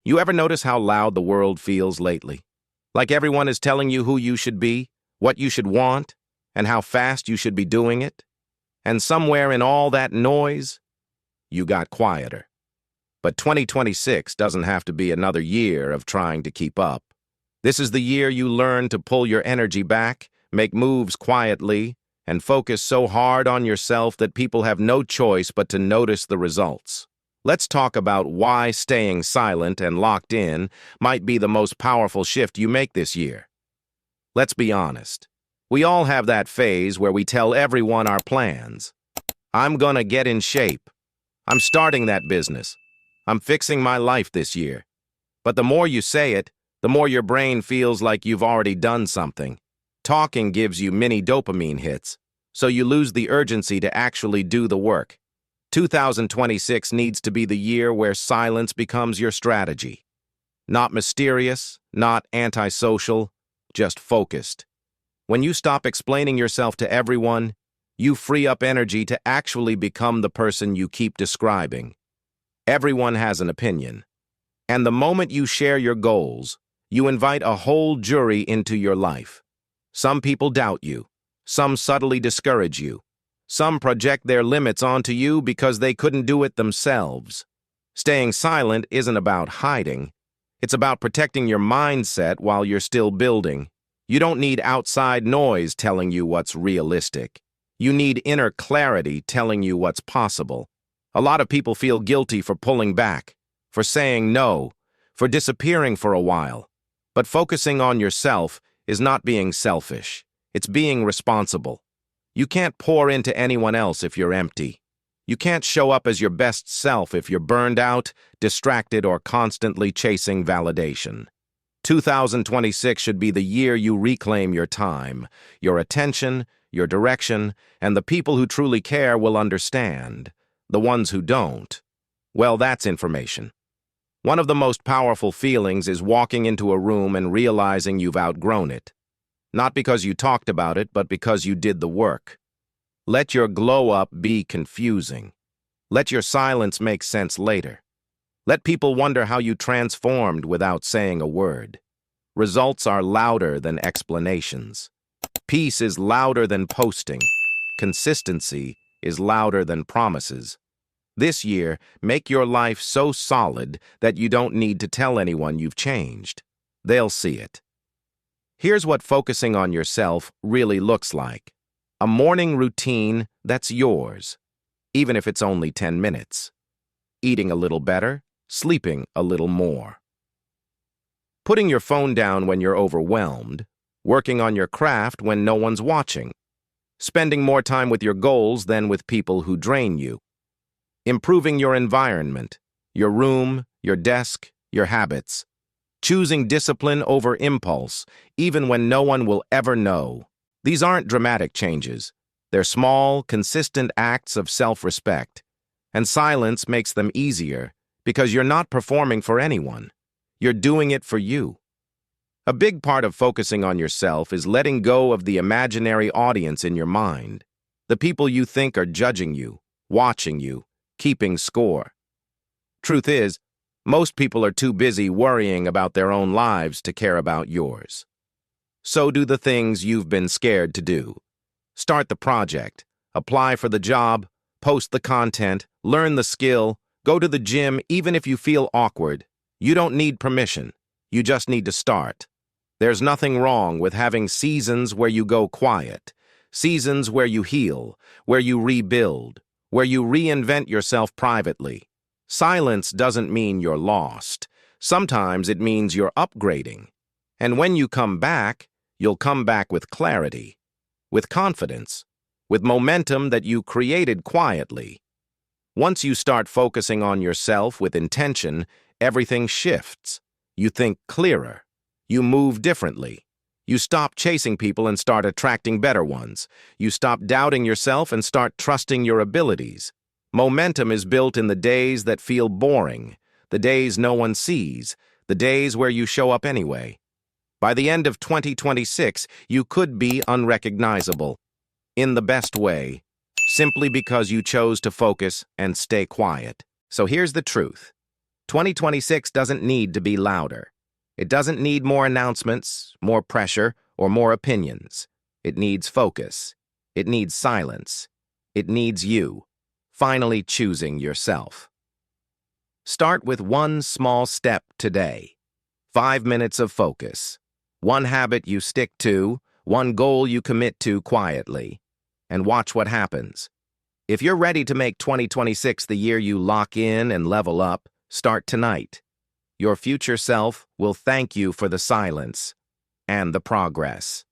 You ever notice how loud the world feels lately? Like everyone is telling you who you should be, what you should want, and how fast you should be doing it? And somewhere in all that noise, you got quieter. But 2026 doesn't have to be another year of trying to keep up. This is the year you learn to pull your energy back, make moves quietly, and focus so hard on yourself that people have no choice but to notice the results. Let's talk about why staying silent and locked in might be the most powerful shift you make this year. Let's be honest. We all have that phase where we tell everyone our plans. I'm gonna get in shape. I'm starting that business. I'm fixing my life this year. But the more you say it, the more your brain feels like you've already done something. Talking gives you mini dopamine hits, so you lose the urgency to actually do the work. 2026 needs to be the year where silence becomes your strategy. Not mysterious, not antisocial, just focused. When you stop explaining yourself to everyone, you free up energy to actually become the person you keep describing. Everyone has an opinion. And the moment you share your goals, you invite a whole jury into your life. Some people doubt you. Some subtly discourage you. Some project their limits onto you because they couldn't do it themselves. Staying silent isn't about hiding. It's about protecting your mindset while you're still building. You don't need outside noise telling you what's realistic. You need inner clarity telling you what's possible. A lot of people feel guilty for pulling back, for saying no, for disappearing for a while. But focusing on yourself is not being selfish. It's being responsible. You can't pour into anyone else if you're empty. You can't show up as your best self if you're burned out, distracted, or constantly chasing validation. 2026 should be the year you reclaim your time, your attention, your direction, and the people who truly care will understand. The ones who don't, well, that's information. One of the most powerful feelings is walking into a room and realizing you've outgrown it. Not because you talked about it, but because you did the work. Let your glow-up be confusing. Let your silence make sense later. Let people wonder how you transformed without saying a word. Results are louder than explanations. Peace is louder than posting. Consistency is louder than promises. This year, make your life so solid that you don't need to tell anyone you've changed. They'll see it. Here's what focusing on yourself really looks like. A morning routine that's yours, even if it's only 10 minutes. Eating a little better, sleeping a little more. Putting your phone down when you're overwhelmed, working on your craft when no one's watching. Spending more time with your goals than with people who drain you. Improving your environment, your room, your desk, your habits. Choosing discipline over impulse, even when no one will ever know. These aren't dramatic changes. They're small, consistent acts of self-respect. And silence makes them easier because you're not performing for anyone. You're doing it for you. A big part of focusing on yourself is letting go of the imaginary audience in your mind. The people you think are judging you, watching you, keeping score. Truth is, most people are too busy worrying about their own lives to care about yours. So do the things you've been scared to do. Start the project, apply for the job, post the content, learn the skill, go to the gym even if you feel awkward. You don't need permission. You just need to start. There's nothing wrong with having seasons where you go quiet, seasons where you heal, where you rebuild, where you reinvent yourself privately. Silence doesn't mean you're lost. Sometimes it means you're upgrading. And when you come back, you'll come back with clarity, with confidence, with momentum that you created quietly. Once you start focusing on yourself with intention, everything shifts. You think clearer. You move differently. You stop chasing people and start attracting better ones. You stop doubting yourself and start trusting your abilities. Momentum is built in the days that feel boring, the days no one sees, the days where you show up anyway. By the end of 2026, you could be unrecognizable, in the best way, simply because you chose to focus and stay quiet. So here's the truth. 2026 doesn't need to be louder. It doesn't need more announcements, more pressure, or more opinions. It needs focus. It needs silence. It needs you, finally choosing yourself. Start with one small step today. 5 minutes of focus. One habit you stick to, one goal you commit to quietly. And watch what happens. If you're ready to make 2026 the year you lock in and level up, start tonight. Your future self will thank you for the silence and the progress.